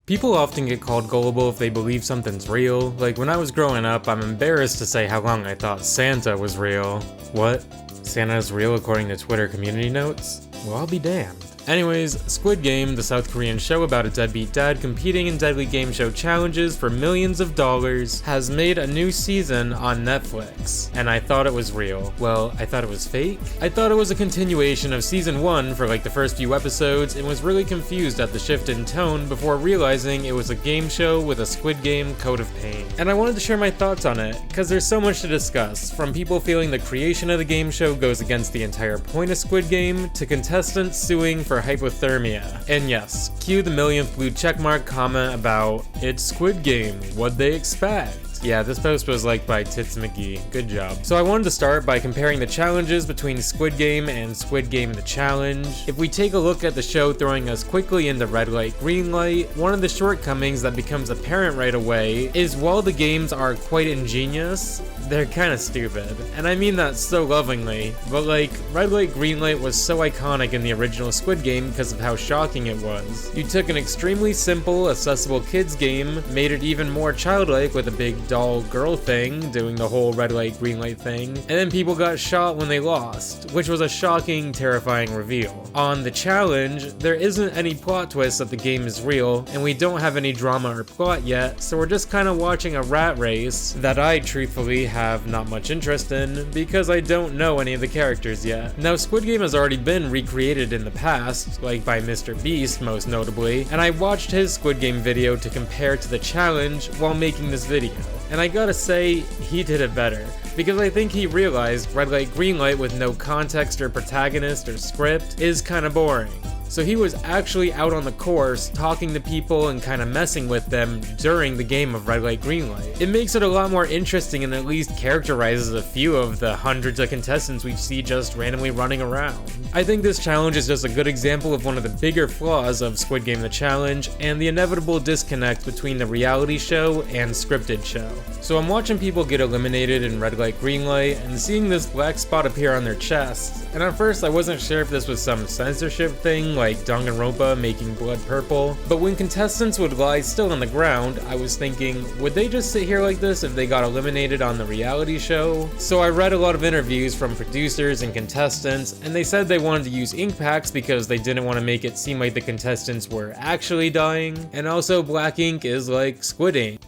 People often get called gullible if they believe something's real. Like when I was growing up, I'm embarrassed to say how long I thought Santa was real. What? Santa's real according to Twitter community notes? Well, I'll be damned. Anyways, Squid Game, the South Korean show about a deadbeat dad competing in deadly game show challenges for millions of dollars, has made a new season on Netflix. And I thought it was real. Well, I thought it was fake. I thought it was a continuation of season 1 for like the first few episodes and was really confused at the shift in tone before realizing it was a game show with a Squid Game coat of paint. And I wanted to share my thoughts on it, because there's so much to discuss, from people feeling the creation of the game show goes against the entire point of Squid Game, to contestants suing for hypothermia. And yes, cue the millionth blue checkmark comment about, it's Squid Game, what'd they expect? Yeah, this post was liked by Tits McGee. Good job. So I wanted to start by comparing the challenges between Squid Game and Squid Game The Challenge. If we take a look at the show throwing us quickly into red light, green light, one of the shortcomings that becomes apparent right away is while the games are quite ingenious, they're kinda stupid. And I mean that so lovingly, but like, red light, green light was so iconic in the original Squid Game because of how shocking it was. You took an extremely simple, accessible kids game, made it even more childlike with a big doll girl thing doing the whole red light green light thing, and then people got shot when they lost, which was a shocking, terrifying reveal. On The Challenge, there isn't any plot twist that the game is real, and we don't have any drama or plot yet, so we're just kind of watching a rat race that I truthfully have not much interest in because I don't know any of the characters yet. Now, Squid Game has already been recreated in the past, like by Mr. Beast most notably, and I watched his Squid Game video to compare to The Challenge while making this video. And I gotta say, he did it better, because I think he realized red light, green light with no context or protagonist or script is kinda boring. So he was actually out on the course, talking to people and kind of messing with them during the game of red light, green light. It makes it a lot more interesting and at least characterizes a few of the hundreds of contestants we see just randomly running around. I think this challenge is just a good example of one of the bigger flaws of Squid Game The Challenge and the inevitable disconnect between the reality show and scripted show. So I'm watching people get eliminated in red light, green light and seeing this black spot appear on their chest. And at first I wasn't sure if this was some censorship thing like Danganronpa making blood purple, but when contestants would lie still on the ground, I was thinking, would they just sit here like this if they got eliminated on the reality show? So I read a lot of interviews from producers and contestants, and they said they wanted to use ink packs because they didn't want to make it seem like the contestants were actually dying, and also black ink is like squid ink.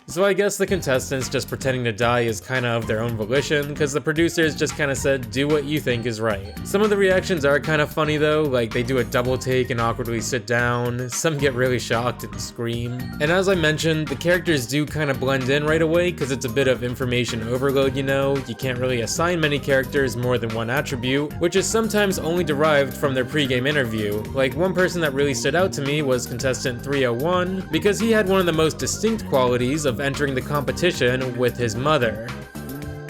So I guess the contestants just pretending to die is kind of their own volition, because the producers just kind of said, do what you think is right. Some of the reactions are kind of funny though, like they do a double take and awkwardly sit down, some get really shocked and scream. And as I mentioned, the characters do kind of blend in right away because it's a bit of information overload, you know? You can't really assign many characters more than one attribute, which is sometimes only derived from their pre-game interview. Like one person that really stood out to me was contestant 301, because he had one of the most distinct qualities of entering the competition with his mother.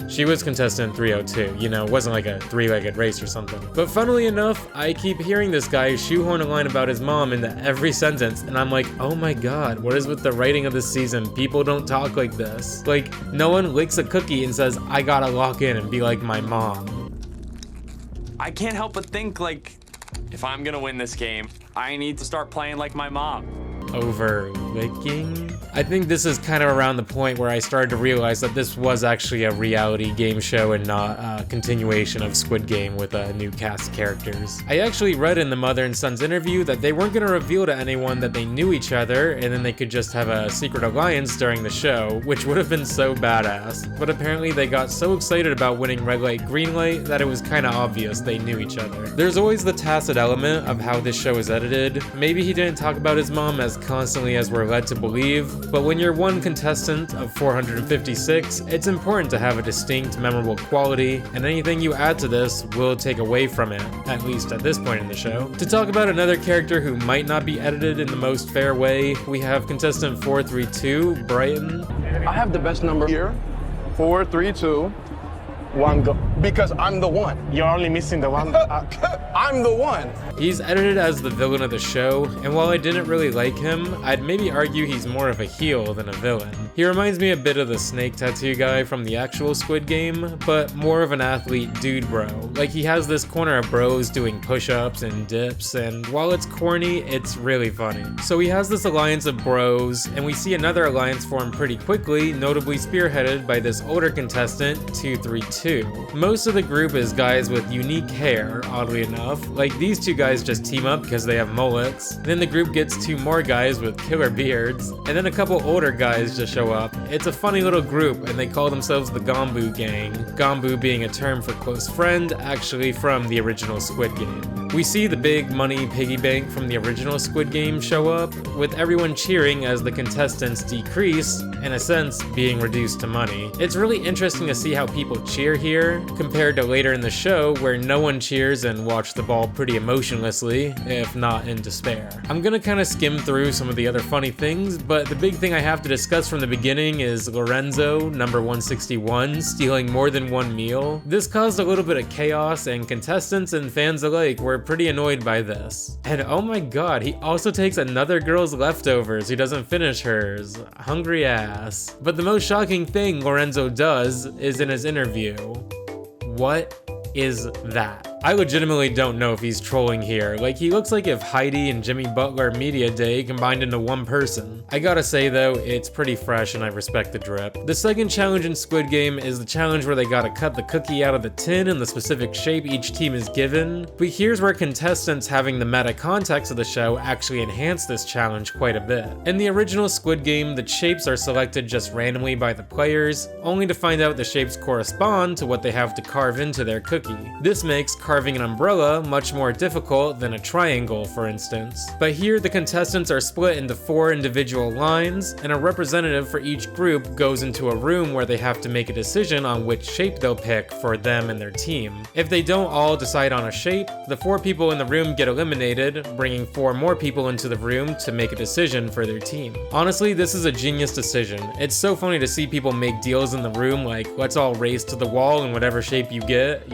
She was contestant 302, you know, it wasn't like a three-legged race or something. But funnily enough, I keep hearing this guy shoehorn a line about his mom into every sentence, and I'm like, oh my god, what is with the writing of this season? People don't talk like this. Like, no one licks a cookie and says, I gotta lock in and be like my mom. I can't help but think, like, if I'm gonna win this game, I need to start playing like my mom. Over licking? I think this is kind of around the point where I started to realize that this was actually a reality game show and not a continuation of Squid Game with a new cast of characters. I actually read in the mother and son's interview that they weren't going to reveal to anyone that they knew each other and then they could just have a secret alliance during the show, which would have been so badass. But apparently they got so excited about winning red light, green light that it was kind of obvious they knew each other. There's always the tacit element of how this show is edited. Maybe he didn't talk about his mom as constantly as we're led to believe, but when you're one contestant of 456, it's important to have a distinct, memorable quality, and anything you add to this will take away from it, at least at this point in the show. To talk about another character who might not be edited in the most fair way, we have contestant 432, Brighton. I have the best number here. 4, 3, 2, 1, go. Because I'm the one. You're only missing the one. I'm the one. He's edited as the villain of the show, and while I didn't really like him, I'd maybe argue he's more of a heel than a villain. He reminds me a bit of the snake tattoo guy from the actual Squid Game, but more of an athlete dude bro. Like, he has this corner of bros doing push-ups and dips, and while it's corny, it's really funny. So he has this alliance of bros, and we see another alliance form pretty quickly, notably spearheaded by this older contestant, 232. Most of the group is guys with unique hair, oddly enough. Like, these two guys just team up because they have mullets. Then the group gets two more guys with killer beards, and then a couple older guys just show up. It's a funny little group, and they call themselves the Gombu Gang. Gombu being a term for close friend, actually from the original Squid Game. We see the big money piggy bank from the original Squid Game show up, with everyone cheering as the contestants decrease, in a sense, being reduced to money. It's really interesting to see how people cheer here, compared to later in the show where no one cheers and watch the ball pretty emotionlessly, if not in despair. I'm gonna kinda skim through some of the other funny things, but the big thing I have to discuss from the beginning is Lorenzo, number 161, stealing more than one meal. This caused a little bit of chaos, and contestants and fans alike were pretty annoyed by this. And oh my god, he also takes another girl's leftovers. He doesn't finish hers. Hungry ass. But the most shocking thing Lorenzo does is in his interview. What is that? I legitimately don't know if he's trolling here. Like, he looks like if Heidi and Jimmy Butler Media Day combined into one person. I gotta say though, it's pretty fresh and I respect the drip. The second challenge in Squid Game is the challenge where they gotta cut the cookie out of the tin in the specific shape each team is given. But here's where contestants having the meta context of the show actually enhance this challenge quite a bit. In the original Squid Game, the shapes are selected just randomly by the players, only to find out the shapes correspond to what they have to carve into their cookie. This makes carving an umbrella much more difficult than a triangle, for instance. But here the contestants are split into 4 individual lines, and a representative for each group goes into a room where they have to make a decision on which shape they'll pick for them and their team. If they don't all decide on a shape, the 4 people in the room get eliminated, bringing 4 more people into the room to make a decision for their team. Honestly, this is a genius decision. It's so funny to see people make deals in the room like, let's all race to the wall and whatever shape you get.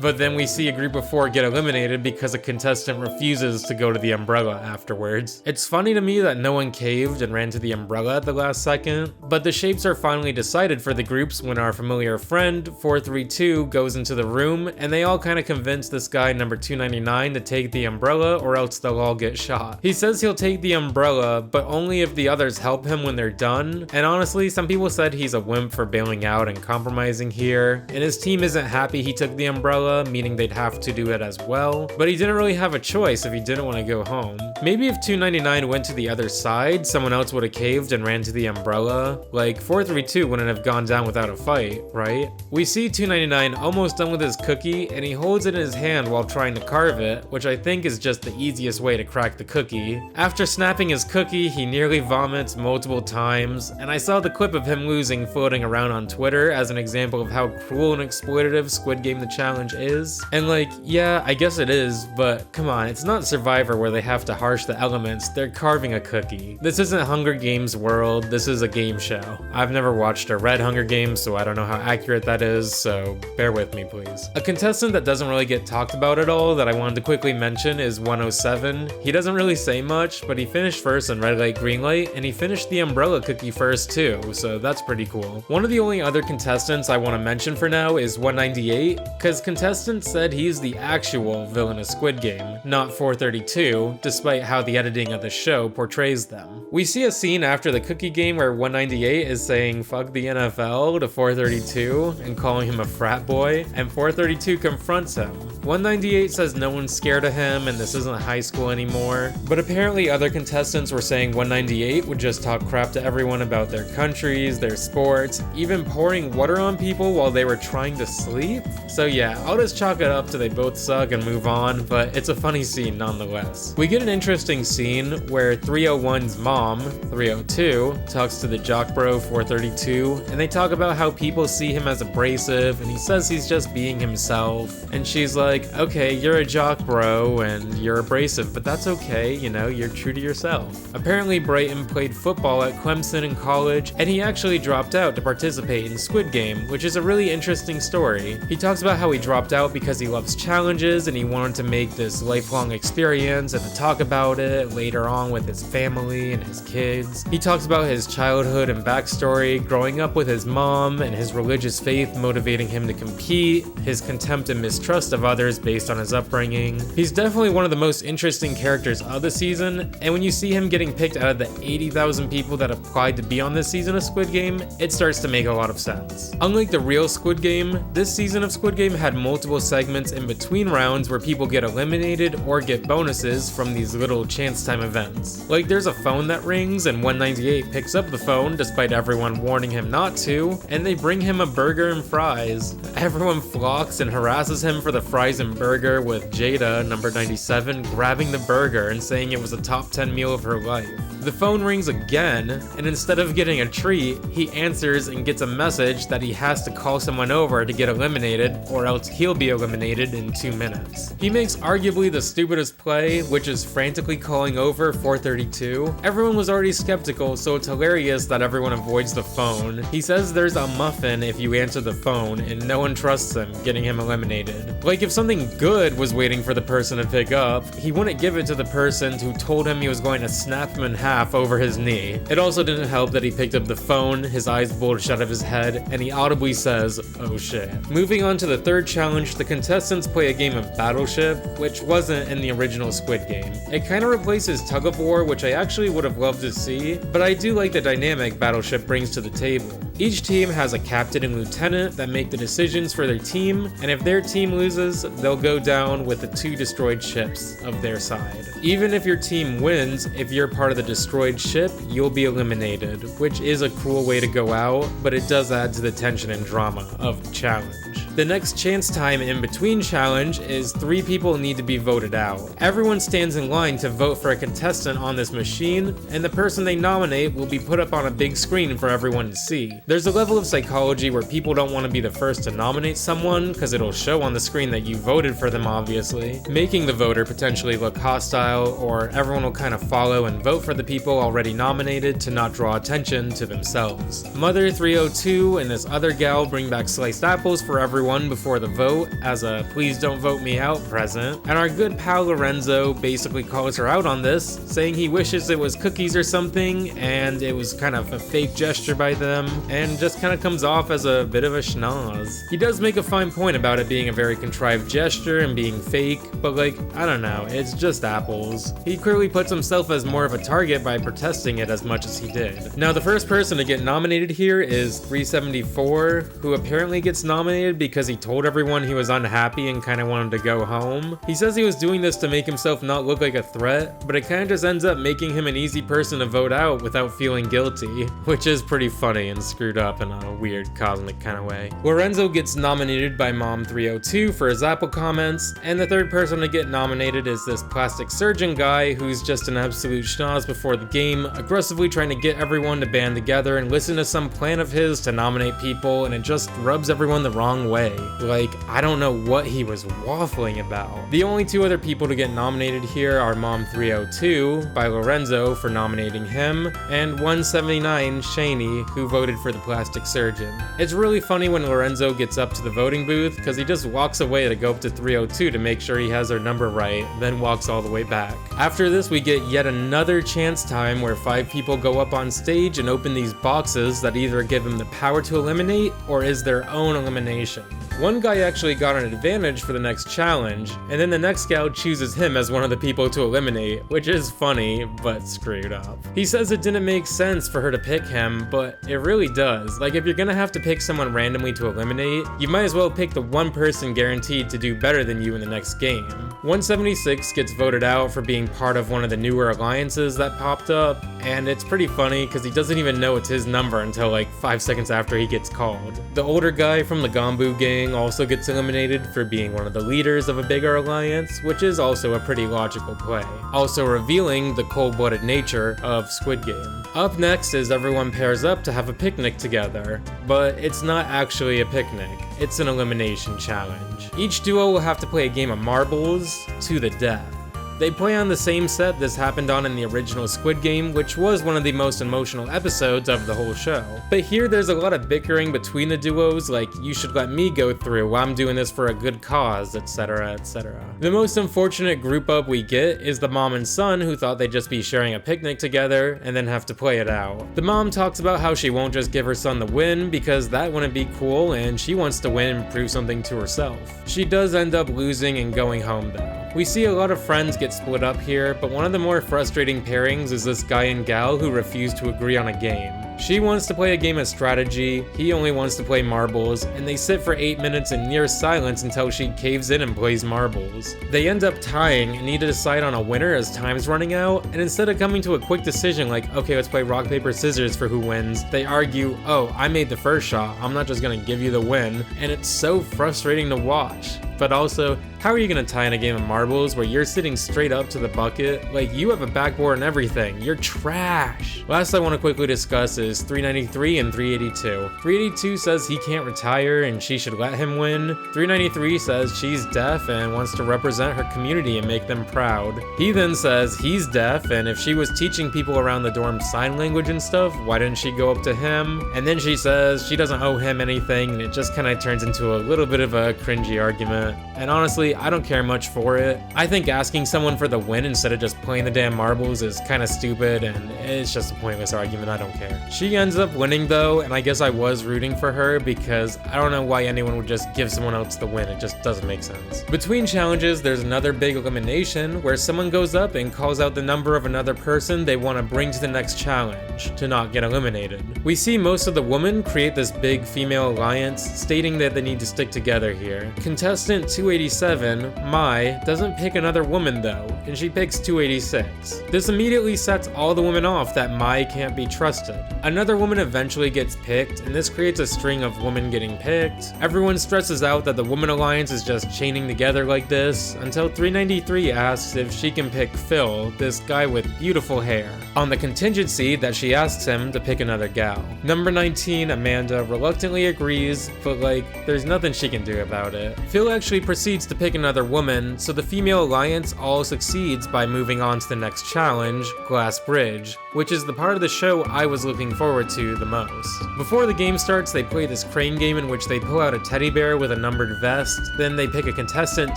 But then we see a group of 4 get eliminated because a contestant refuses to go to the umbrella afterwards. It's funny to me that no one caved and ran to the umbrella at the last second, but the shapes are finally decided for the groups when our familiar friend, 432, goes into the room, and they all kind of convince this guy, number 299, to take the umbrella or else they'll all get shot. He says he'll take the umbrella, but only if the others help him when they're done, and honestly, some people said he's a wimp for bailing out and compromising here, and his team isn't happy he took the umbrella, meaning they'd have to do it as well, but he didn't really have a choice if he didn't want to go home. Maybe if 299 went to the other side, someone else would have caved and ran to the umbrella. Like, 432 wouldn't have gone down without a fight, right? We see 299 almost done with his cookie, and he holds it in his hand while trying to carve it, which I think is just the easiest way to crack the cookie. After snapping his cookie, he nearly vomits multiple times, and I saw the clip of him losing floating around on Twitter as an example of how cruel and exploitative Squid Game the challenge is. And like, yeah, I guess it is, but come on, it's not Survivor where they have to harsh the elements, they're carving a cookie. This isn't Hunger Games world, this is a game show. I've never watched or read Hunger Games, so I don't know how accurate that is, so bear with me please. A contestant that doesn't really get talked about at all that I wanted to quickly mention is 107. He doesn't really say much, but he finished first in red light, green light, and he finished the umbrella cookie first too, so that's pretty cool. One of the only other contestants I want to mention for now is 198, because contestants said he's the actual villain of Squid Game, not 432, despite how the editing of the show portrays them. We see a scene after the cookie game where 198 is saying fuck the NFL to 432 and calling him a frat boy, and 432 confronts him. 198 says no one's scared of him and this isn't high school anymore, but apparently other contestants were saying 198 would just talk crap to everyone about their countries, their sports, even pouring water on people while they were trying to sleep. So yeah, I'll just chalk it up to they both suck and move on, but it's a funny scene nonetheless. We get an interesting scene where 301's mom, 302, talks to the jock bro 432, and they talk about how people see him as abrasive, and he says he's just being himself, and she's like, okay, you're a jock bro, and you're abrasive, but that's okay, you know, you're true to yourself. Apparently Brighton played football at Clemson in college, and he actually dropped out to participate in Squid Game, which is a really interesting story. He talks about how he dropped out because he loves challenges and he wanted to make this lifelong experience and to talk about it later on with his family and his kids. He talks about his childhood and backstory, growing up with his mom and his religious faith motivating him to compete, his contempt and mistrust of others based on his upbringing. He's definitely one of the most interesting characters of the season, and when you see him getting picked out of the 80,000 people that applied to be on this season of Squid Game, it starts to make a lot of sense. Unlike the real Squid Game, this season of Squid Game had multiple segments in between rounds where people get eliminated or get bonuses from these little chance time events. Like there's a phone that rings and 198 picks up the phone despite everyone warning him not to, and they bring him a burger and fries. Everyone flocks and harasses him for the fries and burger, with Jada, number 97, grabbing the burger and saying it was a top 10 meal of her life. The phone rings again, and instead of getting a treat, he answers and gets a message that he has to call someone over to get eliminated, or else he'll be eliminated in 2 minutes. He makes arguably the stupidest play, which is frantically calling over 432. Everyone was already skeptical, so it's hilarious that everyone avoids the phone. He says there's a muffin if you answer the phone, and no one trusts him, getting him eliminated. Like if something good was waiting for the person to pick up, he wouldn't give it to the person who told him he was going to snap him in half over his knee. It also didn't help that he picked up the phone, his eyes bulged out of his head, and he audibly says, "Oh shit." Moving on to the third challenge, the contestants play a game of Battleship, which wasn't in the original Squid Game. It kind of replaces Tug of War, which I actually would have loved to see, but I do like the dynamic Battleship brings to the table. Each team has a captain and lieutenant that make the decisions for their team, and if their team loses, they'll go down with the 2 destroyed ships of their side. Even if your team wins, if you're part of the destroyed ship, you'll be eliminated, which is a cruel way to go out, but it does add to the tension and drama of the challenge. The next chance time in between challenge is 3 people need to be voted out. Everyone stands in line to vote for a contestant on this machine, and the person they nominate will be put up on a big screen for everyone to see. There's a level of psychology where people don't want to be the first to nominate someone because it'll show on the screen that you voted for them, obviously, making the voter potentially look hostile, or everyone will kind of follow and vote for the people already nominated to not draw attention to themselves. Mother 302 and this other gal bring back sliced apples for everyone before the vote as a "please don't vote me out" present, and our good pal Lorenzo basically calls her out on this, saying he wishes it was cookies or something, and it was kind of a fake gesture by them, and just kind of comes off as a bit of a schnoz. He does make a fine point about it being a very contrived gesture and being fake, but like, I don't know, it's just apples. He clearly puts himself as more of a target by protesting it as much as he did. Now the first person to get nominated here is 374, who apparently gets nominated because he told everyone he was unhappy and kind of wanted to go home. He says he was doing this to make himself not look like a threat, but it kind of just ends up making him an easy person to vote out without feeling guilty, which is pretty funny and screwed up in a weird cosmic kind of way. Lorenzo gets nominated by Mom 302 for his Apple comments, and the third person to get nominated is this plastic surgeon guy who's just an absolute schnoz before the game, aggressively trying to get everyone to band together and listen to some plan of his to nominate people, and it just rubs everyone the wrong way. Like, I don't know what he was waffling about. The only 2 other people to get nominated here are Mom 302 by Lorenzo for nominating him, and 179 Shaney, who voted for the plastic surgeon. It's really funny when Lorenzo gets up to the voting booth because he just walks away to go up to 302 to make sure he has their number right, then walks all the way back. After this, we get yet another chance time where 5 people go up on stage and open these boxes that either give them the power to eliminate or is their own elimination. One guy actually got an advantage for the next challenge, and then the next gal chooses him as one of the people to eliminate, which is funny, but screwed up. He says it didn't make sense for her to pick him, but it really does. Like, if you're gonna have to pick someone randomly to eliminate, you might as well pick the one person guaranteed to do better than you in the next game. 176 gets voted out for being part of one of the newer alliances that popped up, and it's pretty funny because he doesn't even know it's his number until like 5 seconds after he gets called. The older guy from the Gombu gang also gets eliminated for being one of the leaders of a bigger alliance, which is also a pretty logical play, also revealing the cold-blooded nature of Squid Game. Up next is everyone pairs up to have a picnic together, but it's not actually a picnic, it's an elimination challenge. Each duo will have to play a game of marbles to the death. They play on the same set this happened on in the original Squid Game, which was one of the most emotional episodes of the whole show. But here there's a lot of bickering between the duos, like, you should let me go through, I'm doing this for a good cause, etc, etc. The most unfortunate group up we get is the mom and son who thought they'd just be sharing a picnic together and then have to play it out. The mom talks about how she won't just give her son the win because that wouldn't be cool and she wants to win and prove something to herself. She does end up losing and going home though. We see a lot of friends get split up here, but one of the more frustrating pairings is this guy and gal who refuse to agree on a game. She wants to play a game of strategy, he only wants to play marbles, and they sit for 8 minutes in near silence until she caves in and plays marbles. They end up tying and need to decide on a winner as time's running out, and instead of coming to a quick decision like, okay, let's play rock, paper, scissors for who wins, they argue, oh, I made the first shot, I'm not just gonna give you the win, and it's so frustrating to watch. But also, how are you gonna tie in a game of marbles where you're sitting straight up to the bucket? Like, you have a backboard and everything, you're trash. Last I want to quickly discuss is 393 and 382. 382 says he can't retire and she should let him win. 393 says she's deaf and wants to represent her community and make them proud. He then says he's deaf and if she was teaching people around the dorm sign language and stuff, why didn't she go up to him? And then she says she doesn't owe him anything and it just kind of turns into a little bit of a cringy argument. And honestly, I don't care much for it. I think asking someone for the win instead of just playing the damn marbles is kind of stupid and it's just a pointless argument, I don't care. She ends up winning though, and I guess I was rooting for her because I don't know why anyone would just give someone else the win, it just doesn't make sense. Between challenges, there's another big elimination where someone goes up and calls out the number of another person they want to bring to the next challenge to not get eliminated. We see most of the women create this big female alliance, stating that they need to stick together here. Contestant 287, Mai, doesn't pick another woman though, and she picks 286. This immediately sets all the women off that Mai can't be trusted. Another woman eventually gets picked, and this creates a string of women getting picked. Everyone stresses out that the woman alliance is just chaining together like this, until 393 asks if she can pick Phil, this guy with beautiful hair, on the contingency that she asks him to pick another gal. Number 19, Amanda, reluctantly agrees, but like, there's nothing she can do about it. Phil actually proceeds to pick another woman, so the female alliance all succeeds by moving on to the next challenge, Glass Bridge, which is the part of the show I was looking forward to the most. Before the game starts, they play this crane game in which they pull out a teddy bear with a numbered vest, then they pick a contestant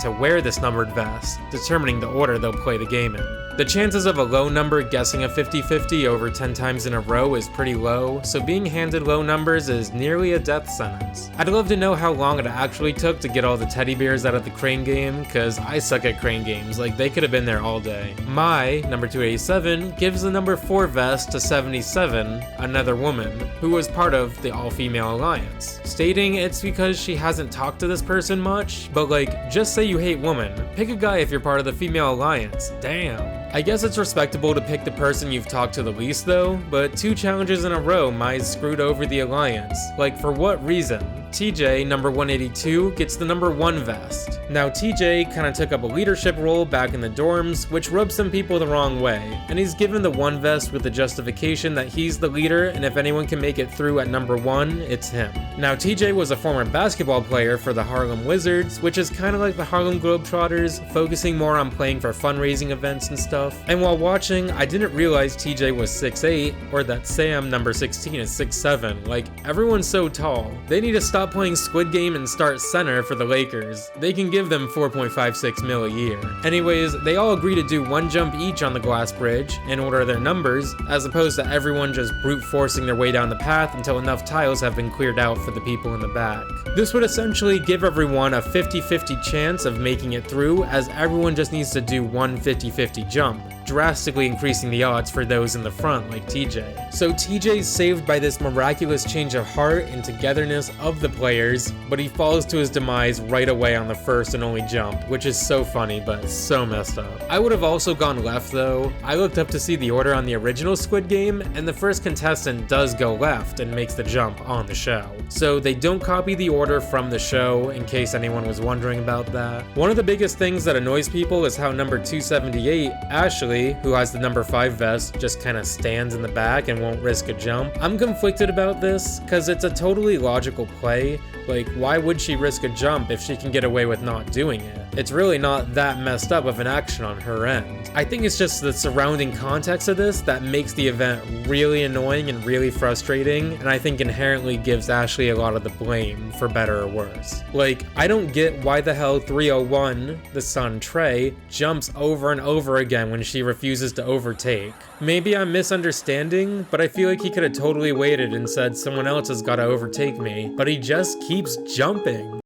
to wear this numbered vest, determining the order they'll play the game in. The chances of a low number guessing a 50-50 over 10 times in a row is pretty low, so being handed low numbers is nearly a death sentence. I'd love to know how long it actually took to get all the teddy bears out of the crane game, cause I suck at crane games, like they could have been there all day. Mai, number 287, gives the number 4 vest to 77, another woman, who was part of the all-female alliance, stating it's because she hasn't talked to this person much, but like, just say you hate women. Pick a guy if you're part of the female alliance, damn. I guess it's respectable to pick the person you've talked to the least though, but 2 challenges in a row Mai's screwed over the alliance. Like, for what reason? TJ, number 182, gets the number 1 vest. Now TJ kinda took up a leadership role back in the dorms, which rubs some people the wrong way, and he's given the 1 vest with the justification that he's the leader and if anyone can make it through at number 1, it's him. Now TJ was a former basketball player for the Harlem Wizards, which is kinda like the Harlem Globetrotters, focusing more on playing for fundraising events and stuff. And while watching, I didn't realize TJ was 6'8", or that Sam, number 16, is 6'7". Like, everyone's so tall. They need to stop playing Squid Game and start center for the Lakers. They can give them $4.56 million a year. Anyways, they all agree to do 1 jump each on the glass bridge in order of their numbers, as opposed to everyone just brute forcing their way down the path until enough tiles have been cleared out for the people in the back. This would essentially give everyone a 50-50 chance of making it through, as everyone just needs to do 1 50-50 jump, drastically increasing the odds for those in the front like TJ. So TJ's saved by this miraculous change of heart and togetherness of the players, but he falls to his demise right away on the first and only jump, which is so funny but so messed up. I would have also gone left though. I looked up to see the order on the original Squid Game, and the first contestant does go left and makes the jump on the show. So they don't copy the order from the show, in case anyone was wondering about that. One of the biggest things that annoys people is how number 278, Ashley, who has the number 5 vest, just kinda stands in the back and won't risk a jump. I'm conflicted about this, cause it's a totally logical play. Like, why would she risk a jump if she can get away with not doing it? It's really not that messed up of an action on her end. I think it's just the surrounding context of this that makes the event really annoying and really frustrating, and I think inherently gives Ashley a lot of the blame, for better or worse. Like, I don't get why the hell 301, the son Trey, jumps over and over again when she refuses to overtake. Maybe I'm misunderstanding, but I feel like he could have totally waited and said someone else has got to overtake me, but he just keeps jumping.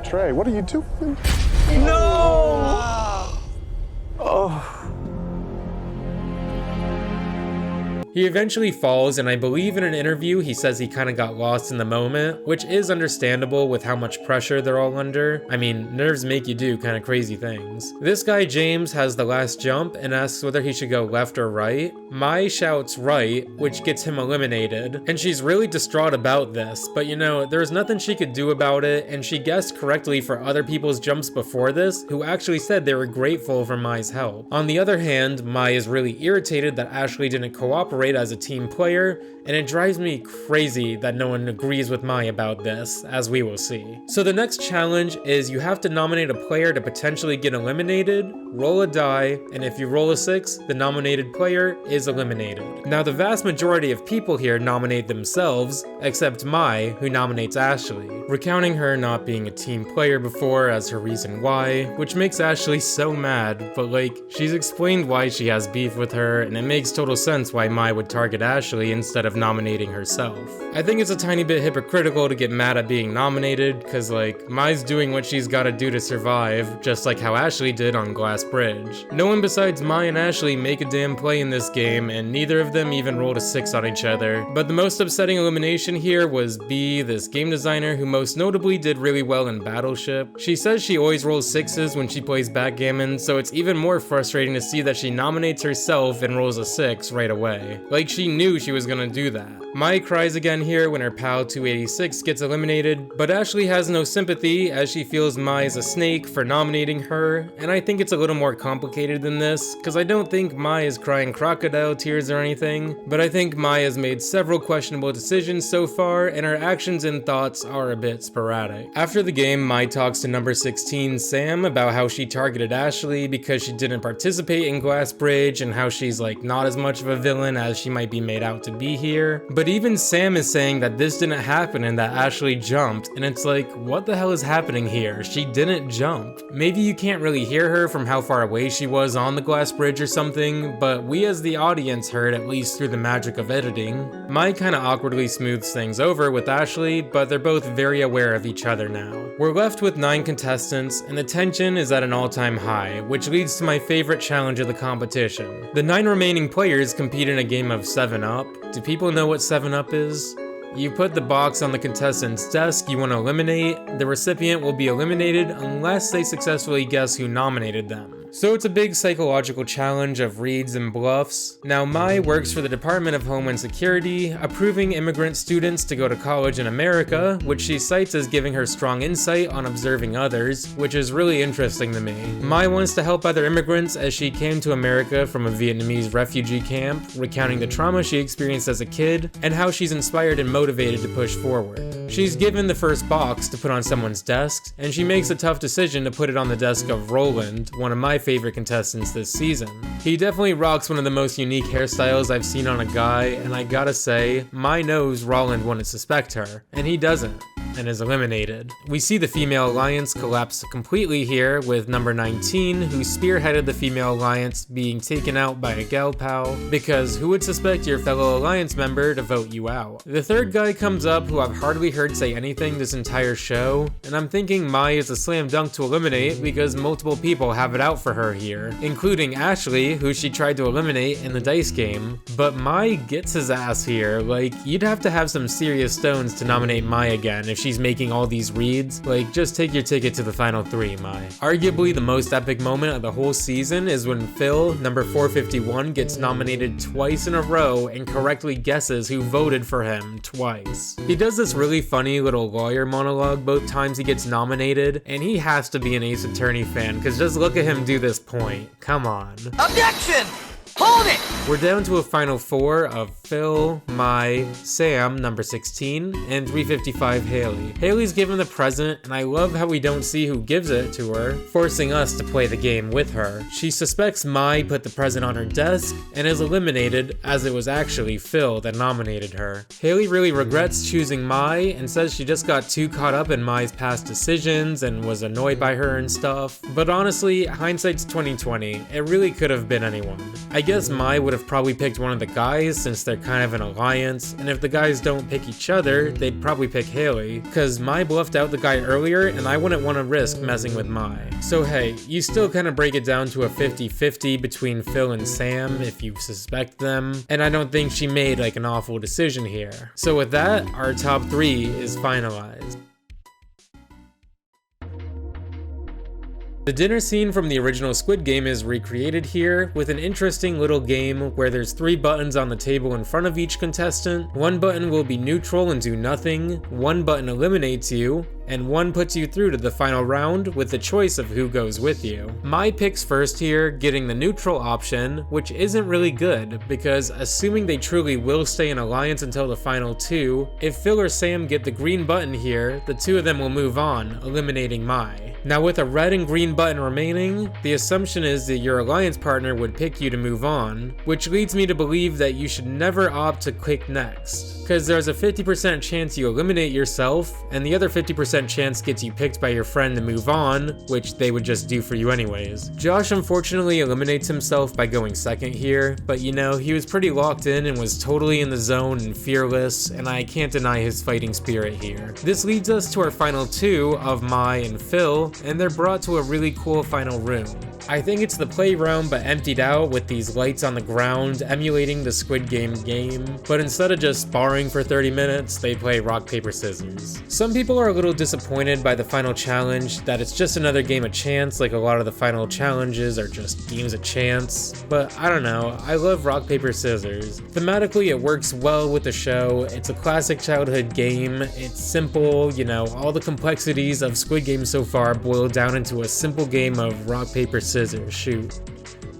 Trey, what are you doing? No! Oh. He eventually falls, and I believe in an interview he says he kind of got lost in the moment, which is understandable with how much pressure they're all under. I mean, nerves make you do kind of crazy things. This guy James has the last jump and asks whether he should go left or right. Mai shouts right, which gets him eliminated, and she's really distraught about this, but you know, there's nothing she could do about it, and she guessed correctly for other people's jumps before this, who actually said they were grateful for Mai's help. On the other hand, Mai is really irritated that Ashley didn't cooperate as a team player, and it drives me crazy that no one agrees with Mai about this, as we will see. So the next challenge is you have to nominate a player to potentially get eliminated, roll a die, and if you roll a 6, the nominated player is eliminated. Now the vast majority of people here nominate themselves, except Mai, who nominates Ashley, recounting her not being a team player before as her reason why, which makes Ashley so mad, but like, she's explained why she has beef with her, and it makes total sense why Mai would target Ashley instead of nominating herself. I think it's a tiny bit hypocritical to get mad at being nominated, cause like, Mai's doing what she's gotta do to survive, just like how Ashley did on Glass Bridge. No one besides Mai and Ashley make a damn play in this game, and neither of them even rolled a 6 on each other. But the most upsetting elimination here was B, this game designer who most notably did really well in Battleship. She says she always rolls 6s when she plays backgammon, so it's even more frustrating to see that she nominates herself and rolls a 6 right away. Like she knew she was gonna do that. Mai cries again here when her pal 286 gets eliminated, but Ashley has no sympathy as she feels Mai is a snake for nominating her, and I think it's a little more complicated than this, cause I don't think Mai is crying crocodile tears or anything, but I think Mai has made several questionable decisions so far, and her actions and thoughts are a bit sporadic. After the game, Mai talks to number 16, Sam, about how she targeted Ashley because she didn't participate in Glass Bridge and how she's like not as much of a villain as she might be made out to be here. But even Sam is saying that this didn't happen and that Ashley jumped, and it's like, what the hell is happening here? She didn't jump. Maybe you can't really hear her from how far away she was on the Glass Bridge or something, but we as the audience heard at least through the magic of editing. Mai kinda awkwardly smooths things over with Ashley, but they're both very aware of each other now. We're left with 9 contestants, and the tension is at an all-time high, which leads to my favorite challenge of the competition. The 9 remaining players compete in a game of 7-Up. Do people know what 7-Up is? You put the box on the contestant's desk you want to eliminate. The recipient will be eliminated unless they successfully guess who nominated them. So it's a big psychological challenge of reads and bluffs. Now Mai works for the Department of Homeland Security, approving immigrant students to go to college in America, which she cites as giving her strong insight on observing others, which is really interesting to me. Mai wants to help other immigrants as she came to America from a Vietnamese refugee camp, recounting the trauma she experienced as a kid, and how she's inspired and motivated to push forward. She's given the first box to put on someone's desk, and she makes a tough decision to put it on the desk of Roland, one of my favorite contestants this season. He definitely rocks one of the most unique hairstyles I've seen on a guy, and I gotta say, Mai knows Roland wouldn't suspect her, and he doesn't, and is eliminated. We see the female alliance collapse completely here, with number 19, who spearheaded the female alliance, being taken out by a gal pal, because who would suspect your fellow alliance member to vote you out? The third guy comes up, who I've hardly heard say anything this entire show, and I'm thinking Mai is a slam dunk to eliminate because multiple people have it out for her here, including Ashley, who she tried to eliminate in the dice game, but Mai gets his ass here. Like, you'd have to have some serious stones to nominate Mai again if she's making all these reads. Like, just take your ticket to the final 3, Mai. Arguably the most epic moment of the whole season is when Phil, number 451, gets nominated twice in a row and correctly guesses who voted for him twice. He does this really funny little lawyer monologue both times he gets nominated, and he has to be an Ace Attorney fan, because just look at him do this point. Come on. Objection! Hold it! We're down to a final 4 of Phil, Mai, Sam, number 16, and 355 Haley. Haley's given the present, and I love how we don't see who gives it to her, forcing us to play the game with her. She suspects Mai put the present on her desk, and is eliminated as it was actually Phil that nominated her. Haley really regrets choosing Mai and says she just got too caught up in Mai's past decisions and was annoyed by her and stuff. But honestly, hindsight's 2020. It really could have been anyone. I guess Mai would have probably picked one of the guys since they're kind of an alliance, and if the guys don't pick each other, they'd probably pick Haley, cause Mai bluffed out the guy earlier and I wouldn't want to risk messing with Mai. So hey, you still kind of break it down to a 50-50 between Phil and Sam if you suspect them, and I don't think she made like an awful decision here. So with that, our top 3 is finalized. The dinner scene from the original Squid Game is recreated here, with an interesting little game where there's 3 buttons on the table in front of each contestant. 1 button will be neutral and do nothing, 1 button eliminates you, and 1 puts you through to the final round with the choice of who goes with you. Mai picks first here, getting the neutral option, which isn't really good, because assuming they truly will stay in alliance until the final 2, if Phil or Sam get the green button here, the 2 of them will move on, eliminating Mai. Now with a red and green button remaining, the assumption is that your alliance partner would pick you to move on, which leads me to believe that you should never opt to click next, because there's a 50% chance you eliminate yourself, and the other 50% chance gets you picked by your friend to move on, which they would just do for you anyways. Josh unfortunately eliminates himself by going second here, but you know, he was pretty locked in and was totally in the zone and fearless, and I can't deny his fighting spirit here. This leads us to our final 2 of Mai and Phil, and they're brought to a really cool final room. I think it's the playground but emptied out with these lights on the ground emulating the Squid Game game, but instead of just sparring for 30 minutes, they play rock, paper, scissors. Some people are a little disappointed by the final challenge, that it's just another game of chance like a lot of the final challenges are just games of chance, but I don't know, I love rock, paper, scissors. Thematically it works well with the show, it's a classic childhood game, it's simple, you know, all the complexities of Squid Game so far boil down into a simple game of rock, paper, scissors, shoot.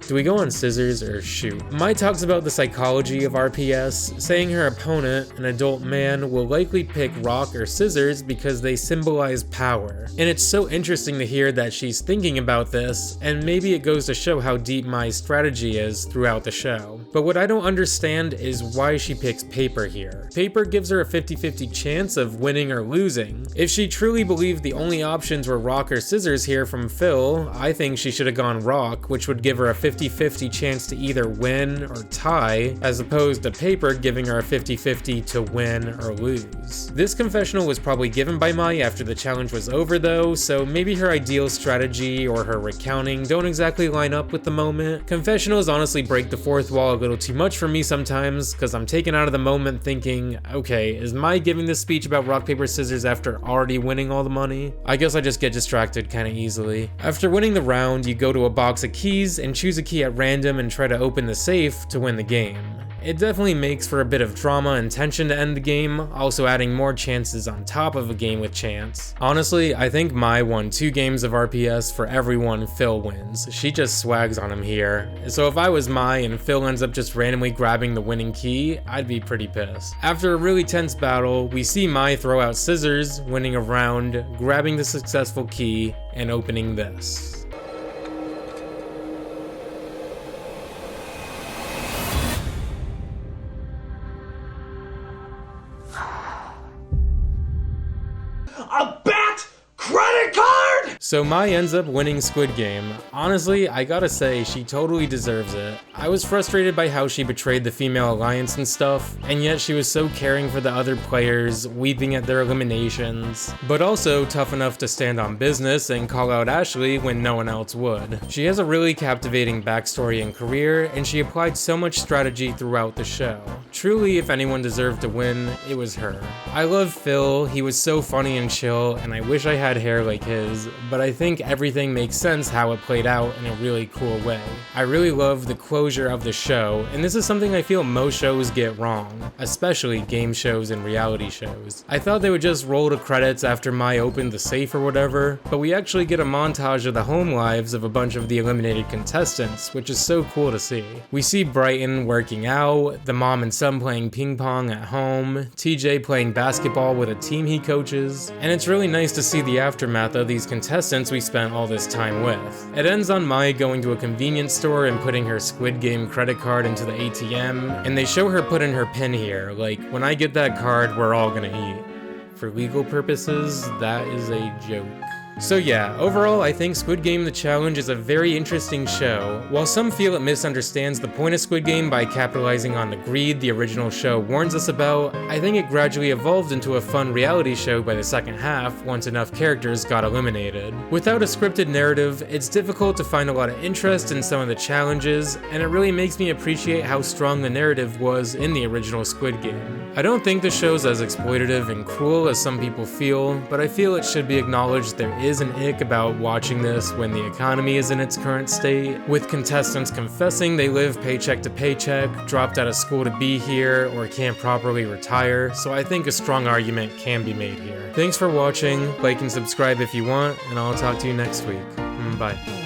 Do we go on scissors or shoot? Mai talks about the psychology of RPS, saying her opponent, an adult man, will likely pick rock or scissors because they symbolize power. And it's so interesting to hear that she's thinking about this, and maybe it goes to show how deep Mai's strategy is throughout the show. But what I don't understand is why she picks paper here. Paper gives her a 50-50 chance of winning or losing. If she truly believed the only options were rock or scissors here from Phil, I think she should have gone rock, which would give her a 50-50 chance to either win or tie, as opposed to paper giving her a 50-50 to win or lose. This confessional was probably given by Mai after the challenge was over though, so maybe her ideal strategy or her recounting don't exactly line up with the moment. Confessionals honestly break the 4th wall a little too much for me sometimes, cause I'm taken out of the moment thinking, okay, is Mai giving this speech about rock, paper, scissors after already winning all the money? I guess I just get distracted kinda easily. After winning the round, you go to a box of keys and choose a key at random and try to open the safe to win the game. It definitely makes for a bit of drama and tension to end the game, also adding more chances on top of a game with chance. Honestly, I think Mai won 2 games of RPS for every one Phil wins. She just swags on him here. So if I was Mai and Phil ends up just randomly grabbing the winning key, I'd be pretty pissed. After a really tense battle, we see Mai throw out scissors, winning a round, grabbing the successful key, and opening this. A bat credit card! So Mai ends up winning Squid Game. Honestly, I gotta say, she totally deserves it. I was frustrated by how she betrayed the female alliance and stuff, and yet she was so caring for the other players, weeping at their eliminations, but also tough enough to stand on business and call out Ashley when no one else would. She has a really captivating backstory and career, and she applied so much strategy throughout the show. Truly, if anyone deserved to win, it was her. I love Phil, he was so funny and chill, and I wish I had hair like his, but but I think everything makes sense how it played out in a really cool way. I really love the closure of the show, and this is something I feel most shows get wrong, especially game shows and reality shows. I thought they would just roll to credits after Mai opened the safe or whatever, but we actually get a montage of the home lives of a bunch of the eliminated contestants, which is so cool to see. We see Brighton working out, the mom and son playing ping pong at home, TJ playing basketball with a team he coaches, and it's really nice to see the aftermath of these contestants we spent all this time with. It ends on Mai going to a convenience store and putting her Squid Game credit card into the ATM, and they show her put in her PIN here, like, when I get that card, we're all gonna eat. For legal purposes, that is a joke. So yeah, overall I think Squid Game The Challenge is a very interesting show. While some feel it misunderstands the point of Squid Game by capitalizing on the greed the original show warns us about, I think it gradually evolved into a fun reality show by the second half once enough characters got eliminated. Without a scripted narrative, it's difficult to find a lot of interest in some of the challenges, and it really makes me appreciate how strong the narrative was in the original Squid Game. I don't think the show's as exploitative and cruel as some people feel, but I feel it should be acknowledged there is an ick about watching this when the economy is in its current state, with contestants confessing they live paycheck to paycheck, dropped out of school to be here, or can't properly retire, so I think a strong argument can be made here. Thanks for watching, like and subscribe if you want, and I'll talk to you next week. Bye.